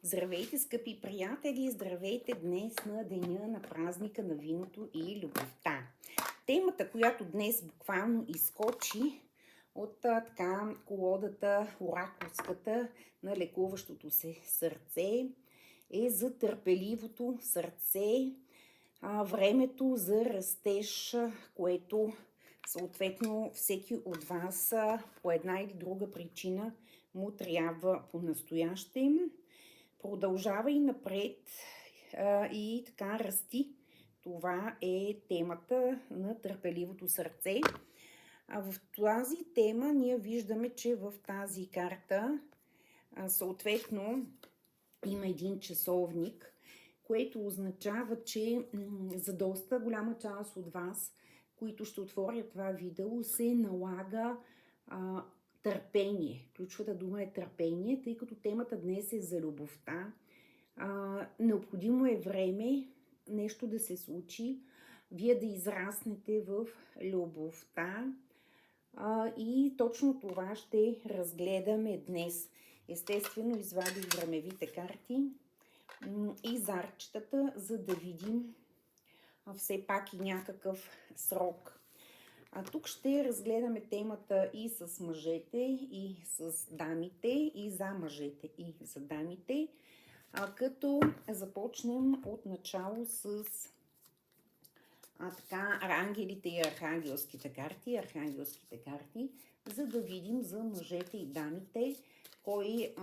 Здравейте, скъпи приятели! Здравейте днес на деня на празника на виното и любовта. Темата, която днес буквално изкочи от колодата оракулската на лекуващото се сърце, е за търпеливото сърце, времето за растеж, което съответно всеки от вас по една или друга причина му трябва по-настоящем. Продължавай напред и така расти. Това е темата на търпеливото сърце. В тази тема ние виждаме, че в тази карта съответно има един часовник, което означава, че за доста голяма част от вас, които ще отворят това видео, се налага търпение. Ключовата дума е търпение, тъй като темата днес е за любовта. Необходимо е време нещо да се случи, вие да израснете в любовта. И точно това ще разгледаме днес. Естествено, извадих времевите карти и зарчетата, за да видим все пак и някакъв срок. Тук ще разгледаме темата и с мъжете, и с дамите, и за мъжете, и за дамите, като започнем от начало с ангелите и архангелските карти, за да видим за мъжете и дамите кой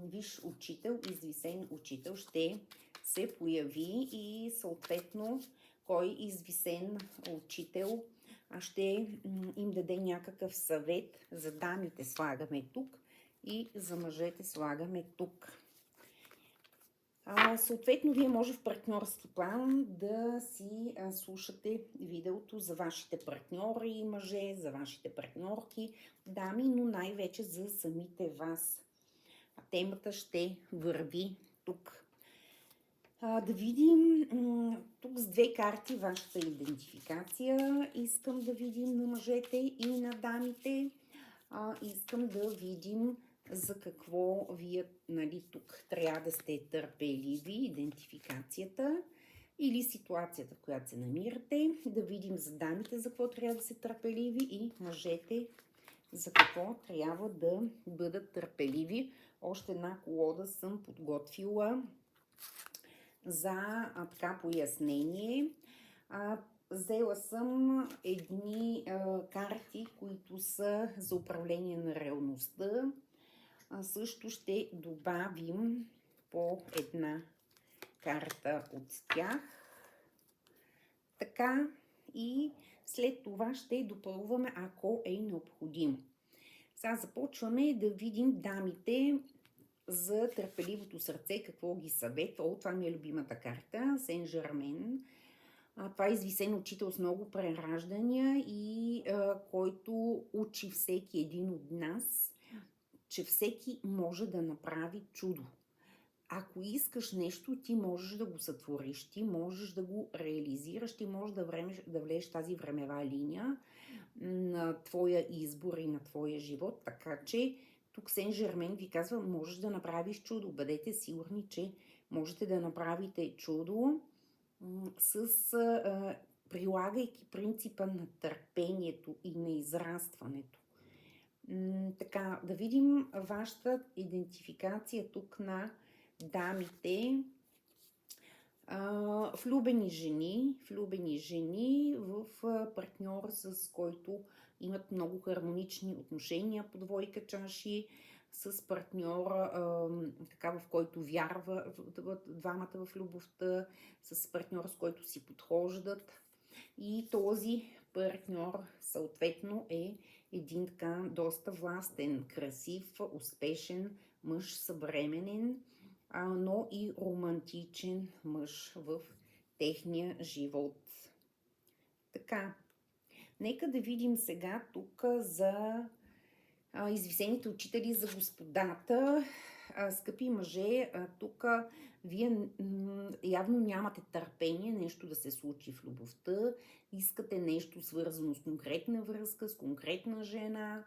висш учител, извисен учител ще се появи и съответно кой извисен учител ще им даде някакъв съвет. За дамите слагаме тук и за мъжете слагаме тук. Съответно, вие може в партньорски план да си слушате видеото за вашите партньори мъже, за вашите партньорки дами, но най-вече за самите вас. Темата ще върви тук. Да видим тук с две карти вашата идентификация. Искам да видим на мъжете и на дамите. Искам да видим за какво вие тук трябва да сте търпеливи, идентификацията или ситуацията, в която се намирате. Да видим за дамите за какво трябва да се търпеливи и мъжете за какво трябва да бъдат търпеливи. Още една колода съм подготвила за пояснение. Взела съм едни карти, които са за управление на реалността. Също ще добавим по една карта от тях. Така и след това ще допълваме, ако е необходимо. Сега започваме да видим дамите за търпеливото сърце, какво ги съветва. Това ми е любимата карта, Сен Жермен. Това е извисен учител с много прераждания и който учи всеки един от нас, че всеки може да направи чудо. Ако искаш нещо, ти можеш да го сътвориш, ти можеш да го реализираш, ти можеш да влезеш тази времева линия на твоя избор и на твоя живот. Така че тук Сен Жермен ви казва, можеш да направиш чудо. Бъдете сигурни, че можете да направите чудо прилагайки принципа на търпението и на израстването. Така, да видим вашата идентификация тук на дамите. Влюбени жени в партньор, с който имат много хармонични отношения по двойка чаши, с партньора, в който вярва двамата в любовта, с партньор, с който си подхождат. И този партньор съответно е един доста властен, красив, успешен мъж, съвременен, но и романтичен мъж в техния живот. Така, нека да видим сега тук за извисените учители, за господата. Скъпи мъже, тук вие явно нямате търпение нещо да се случи в любовта, искате нещо свързано с конкретна връзка, с конкретна жена,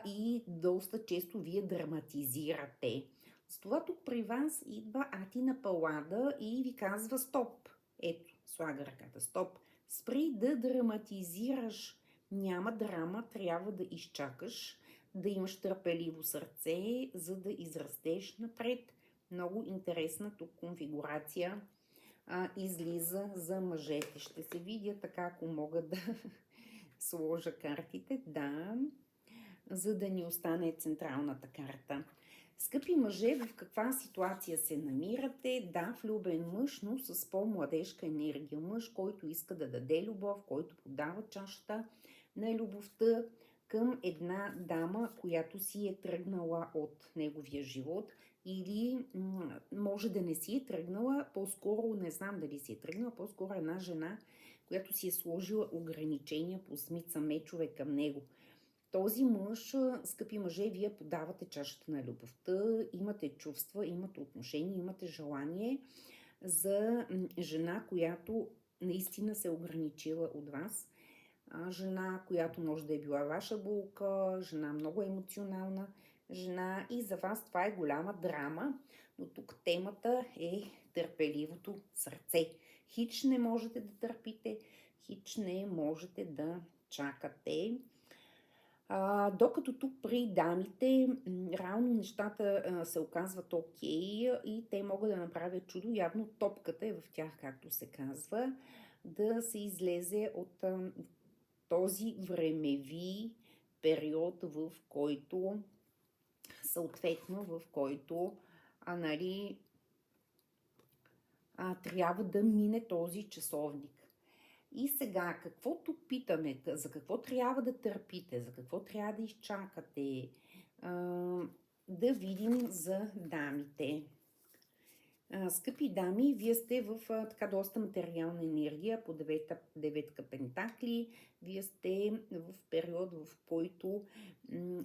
и доста често вие драматизирате. Затова тук при вас идва Атина Палада и ви казва стоп. Ето, слага ръката. Стоп. Спри да драматизираш. Няма драма, трябва да изчакаш, да имаш търпеливо сърце, за да израстеш напред. Много интересна тук конфигурация излиза за мъжете. Ще се видя така, ако мога да сложа картите. Да, за да ни остане централната карта. Скъпи мъже, в каква ситуация се намирате? Да, влюбен мъж, но с по-младежка енергия. Мъж, който иска да даде любов, който подава чашата на любовта към една дама, която си е тръгнала от неговия живот, или може да не си е тръгнала, по-скоро не знам дали си е тръгнала, по-скоро една жена, която си е сложила ограничения по смица мечове към него. Този мъж, скъпи мъже, вие подавате чашата на любовта, имате чувства, имате отношения, имате желание за жена, която наистина се е ограничила от вас. Жена, която може да е била ваша булка, жена много емоционална жена, и за вас това е голяма драма, но тук темата е търпеливото сърце. Хич не можете да търпите, хич не можете да чакате. Докато тук при дамите реално нещата се оказват окей и те могат да направят чудо. Явно топката е в тях, както се казва, да се излезе от този времеви период, в който съответно, в който нали, трябва да мине този часовник. И сега, какво тук питаме? За какво трябва да търпите? За какво трябва да изчакате? Да видим за дамите. Скъпи дами, вие сте в така доста материална енергия по деветка пентакли. Вие сте в период, в който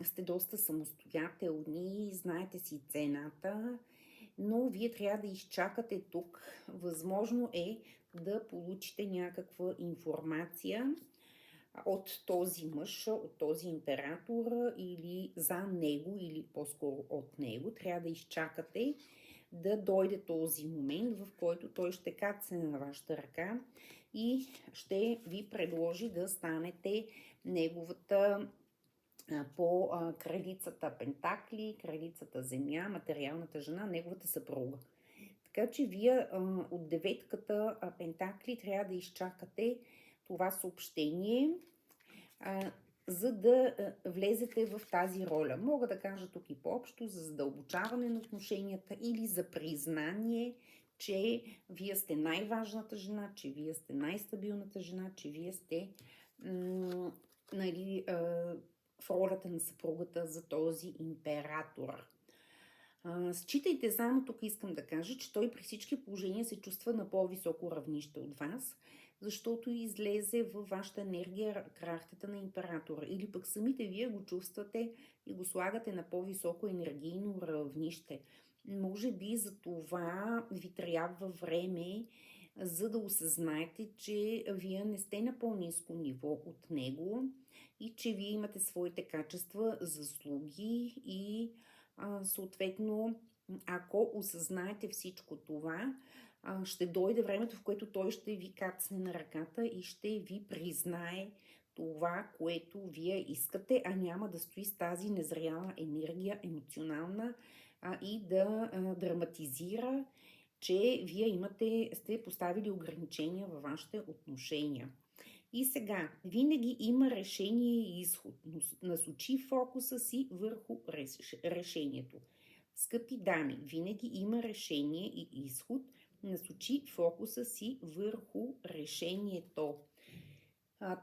сте доста самостоятелни, знаете си цената, но вие трябва да изчакате тук. Възможно е да получите някаква информация от този мъж, от този император или за него, или по-скоро от него. Трябва да изчакате да дойде този момент, в който той ще кацне на вашата ръка и ще ви предложи да станете неговата по кралицата Пентакли, кралицата Земя, материалната жена, неговата съпруга. Така че вие от деветката Пентакли трябва да изчакате това съобщение, за да влезете в тази роля. Мога да кажа тук и по-общо за задълбочаване на отношенията или за признание, че вие сте най-важната жена, че вие сте най-стабилната жена, че вие сте нали, в ролята на съпругата за този император. Считайте само, тук искам да кажа, че той при всички положения се чувства на по-високо равнище от вас, защото излезе във вашата енергия картата на императора. Или пък самите вие го чувствате и го слагате на по-високо енергийно равнище. Може би за това ви трябва време, за да осъзнаете, че вие не сте на по-ниско ниво от него и че вие имате своите качества, заслуги и съответно, ако осъзнаете всичко това, ще дойде времето, в което той ще ви кацне на ръката и ще ви признае това, което вие искате, а няма да стои с тази незряла енергия, емоционална, и да драматизира, че вие сте поставили ограничения във вашите отношения. И сега, винаги има решение и изход. Насочи фокуса си върху решението. Скъпи дами, винаги има решение и изход. Насочи фокуса си върху решението.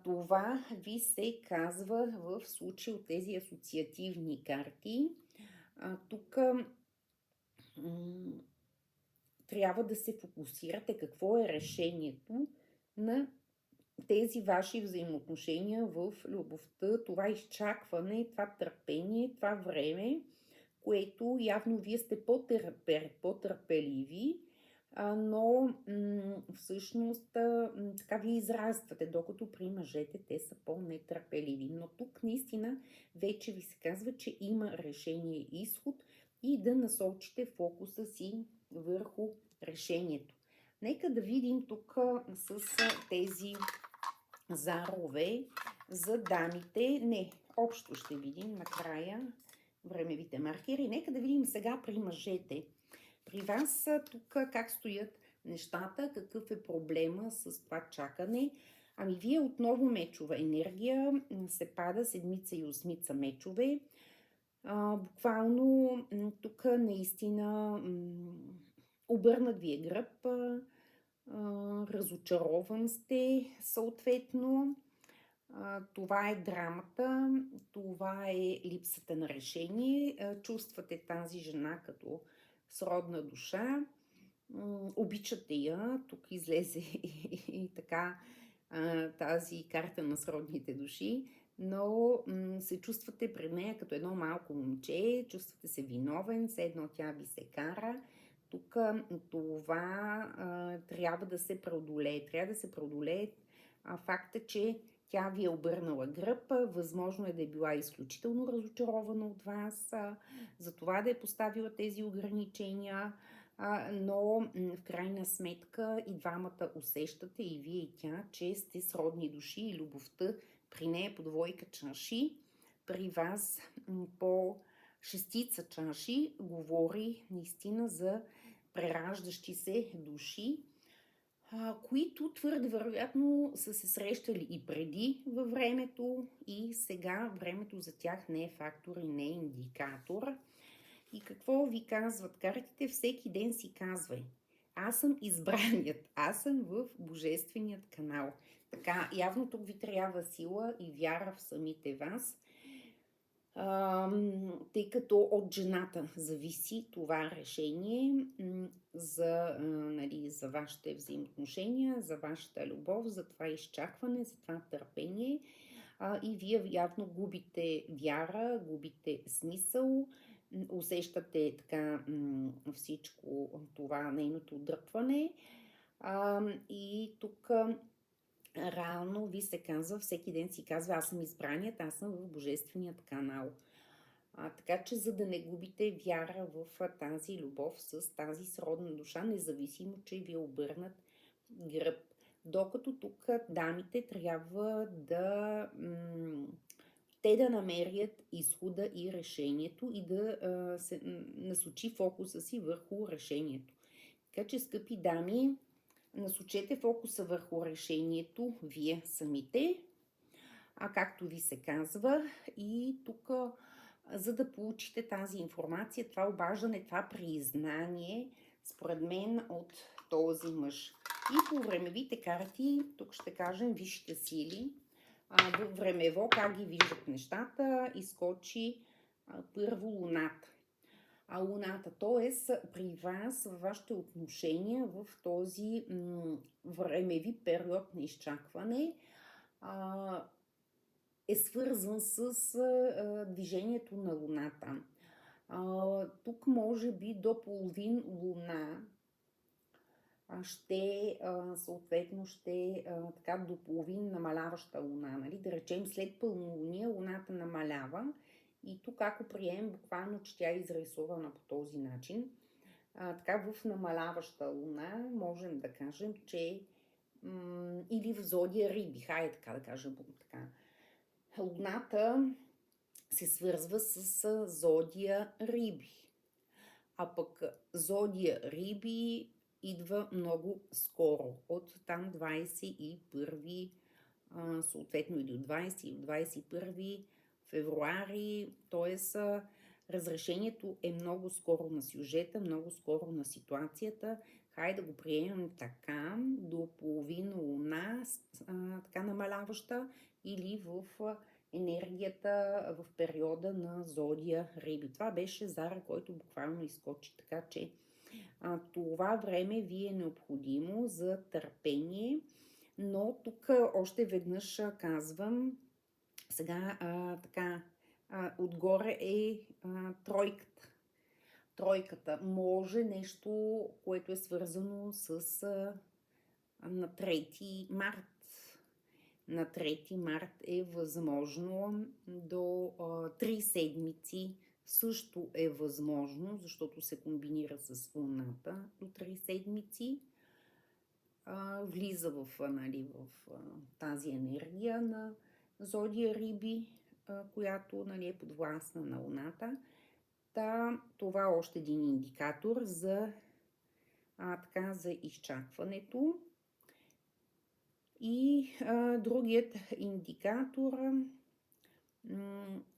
Това ви се казва в случай от тези асоциативни карти. Тук трябва да се фокусирате какво е решението на тези ваши взаимоотношения в любовта, това изчакване, това търпение, това време, което явно вие сте по-търпеливи, но всъщност така ви израствате, докато при мъжете те са по-нетърпеливи. Но тук наистина вече ви се казва, че има решение и изход. и да насочите фокуса си върху решението. Нека да видим тук с тези зарове за дамите. Не, общо ще видим накрая времевите маркери. Нека да видим сега при мъжете. При вас тук как стоят нещата, какъв е проблема с това чакане. Ами вие отново мечова енергия, се пада седмица и осмица мечове. Буквално тук наистина обърнат ви е гръб, разочарован сте съответно. Това е драмата, това е липсата на решение. Чувствате тази жена като сродна душа, обичате я. Тук излезе и така тази карта на сродните души, но се чувствате пред нея като едно малко момче, чувствате се виновен, все едно тя ви се кара. Тук това трябва да се преодолее. Трябва да се преодолее факта, че тя ви е обърнала гръб, възможно е да е била изключително разочарована от вас, за това да е поставила тези ограничения, но в крайна сметка и двамата усещате, и вие и тя, че сте сродни души и любовта при нея по двойка чаши, при вас по шестица чаши говори наистина за прераждащи се души, които твърде вероятно са се срещали и преди във времето, и сега времето за тях не е фактор и не е индикатор. И какво ви казват картите? Всеки ден си казвай: аз съм избраният, аз съм в божественият канал. Така, явно тук ви трябва сила и вяра в самите вас, тъй като от жената зависи това решение за вашите взаимоотношения, за вашата любов, за това изчакване, за това търпение. И вие явно губите вяра, губите смисъл, усещате така всичко това, нейното отдръпване. И тук реално ви се казва, всеки ден си казва: аз съм избраният, аз съм в божественият канал. Така че, за да не губите вяра в тази любов с тази сродна душа, независимо, че ви е обърнат гръб. Докато тук дамите трябва да те да намерят изхода и решението и да се насочи фокуса си върху решението. Така че, скъпи дами, насочете фокуса върху решението вие самите, както ви се казва, и тук, за да получите тази информация, това обаждане, това признание, според мен, от този мъж. И по времевите карти, тук ще кажем висшите сили, времево как ги виждат нещата, изкочи първо луната. Луната, т.е. при вас, във вашите отношения, в този времеви период на изчакване, е свързан с движението на луната. Тук може би до половин луна съответно така до половин намаляваща луна. Нали? Да речем, след пълнолуния луната намалява, и тук ако приемем буквално, че тя е изрисувана по този начин, така в намаляваща луна можем да кажем, че или в зодия Риби, хайде така да кажем така. Луната се свързва с зодия Риби, а пък зодия Риби идва много скоро, от там 21, съответно или от 20 или от 21 февруари, т.е. разрешението е много скоро на сюжета, много скоро на ситуацията. Хайде да го приемем така, до половина луна, така намаляваща, или в енергията в периода на зодия Риби. Това беше Зара, който буквално изкочи, така че това време ви е необходимо за търпение, но тук още веднъж казвам, сега така, отгоре е тройката. Тройката може нещо, което е свързано с на 3 март. На 3 март е възможно до 3 седмици също е възможно, защото се комбинира с Луната до 3 седмици. Влиза в тази енергия на зодия Риби, която е подвластна на Луната. Това е още един индикатор за изчакването. И другият индикатор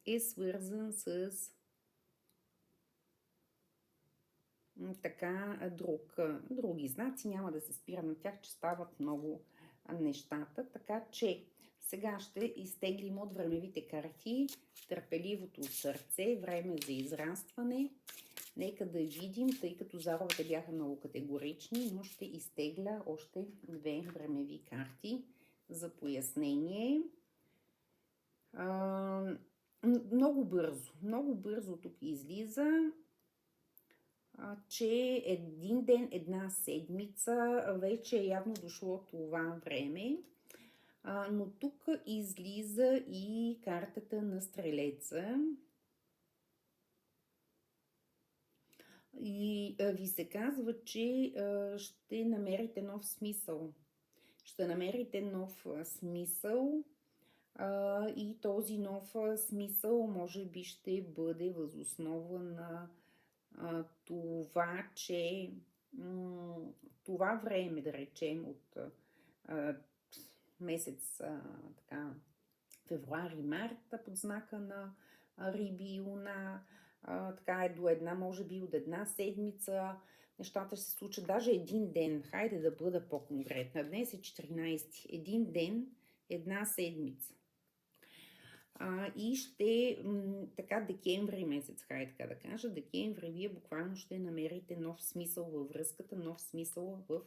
е свързан с други знаци. Няма да се спира на тях, че стават много нещата. Така че сега ще изтеглим от времевите карти търпеливото сърце, време за израстване. Нека да видим, тъй като заровете бяха много категорични, но ще изтегля още 2 времеви карти за пояснение. Много бързо тук излиза, че един ден, една седмица вече е явно дошло това време. Но тук излиза и картата на Стрелеца. И ви се казва, че ще намерите нов смисъл. Ще намерите нов смисъл и този нов смисъл може би ще бъде въз основа на това, че това време, да речем, от месец февруари-март под знака на Риби и Луна, така е до една, може би от една седмица, нещата ще се случат даже един ден. Хайде да бъда по-конкретна. Днес е 14. Един ден, една седмица. И декември месец, хайде така да кажа, декември вие буквално ще намерите нов смисъл във връзката, нов смисъл в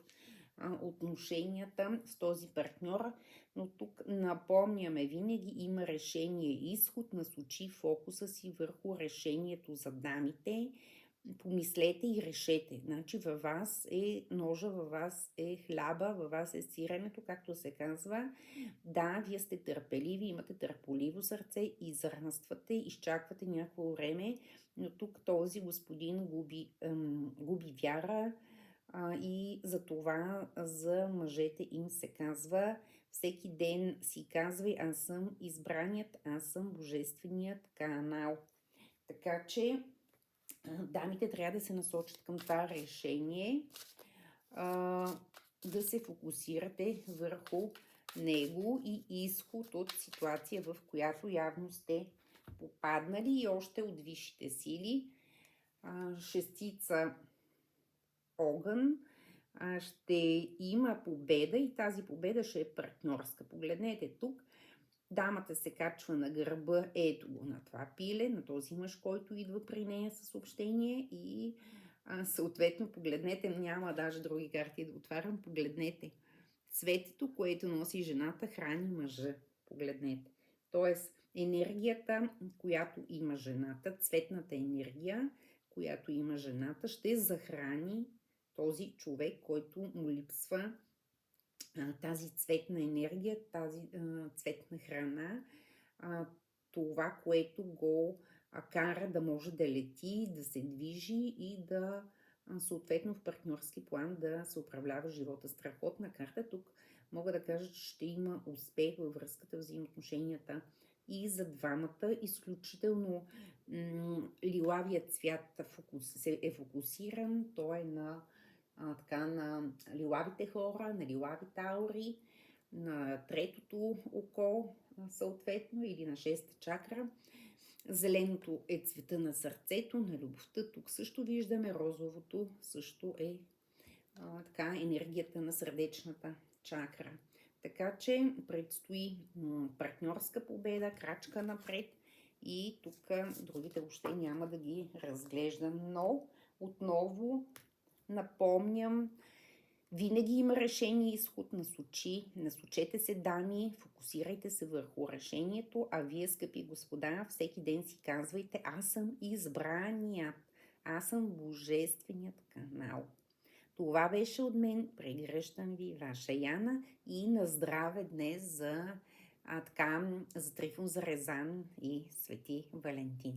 отношенията с този партньор. Но тук напомняме, винаги има решение и изход, насочи фокуса си върху решението за дамите. Помислете и решете. Значи във вас е ножа, във вас е хляба, във вас е сиренето, както се казва. Да, вие сте търпеливи, имате търпеливо сърце, израствате, изчаквате някакво време, но тук този господин губи вяра и за това за мъжете им се казва: всеки ден си казвай, аз съм избраният, аз съм божественият канал. Така че дамите трябва да се насочат към това решение, да се фокусирате върху него и изход от ситуация, в която явно сте попаднали, и още от висшите сили. Шестица огън, ще има победа и тази победа ще е партньорска. Погледнете тук, дамата се качва на гърба, ето го на това пиле, на този мъж, който идва при нея със съобщение, и съответно погледнете, няма даже други карти да отварям, погледнете. Цветето, което носи жената, храни мъжа. Погледнете. Тоест енергията, която има жената, цветната енергия, която има жената, ще захрани този човек, който му липсва тази цветна енергия, тази цветна храна, това, което го кара да може да лети, да се движи и да съответно в партньорски план да се управлява живота. Страхотна карта. Тук мога да кажа, че ще има успех във връзката, взаимоотношенията и за двамата. Изключително лилавият цвят е фокусиран. Той е на лилавите хора, на лилавите аури, на третото око съответно, или на шеста чакра. Зеленото е цвета на сърцето, на любовта. Тук също виждаме розовото, също е енергията на сърдечната чакра. Така че предстои партньорска победа, крачка напред, и тук другите въобще няма да ги разглеждам, но отново напомням, винаги има решение и изход. Насочете се, дами, фокусирайте се върху решението, а вие, скъпи господа, всеки ден си казвайте: аз съм избраният, аз съм божественият канал. Това беше от мен. Прегръщам ви, ваша Яна, и на здраве днес за Трифон Зарезан и Свети Валентин.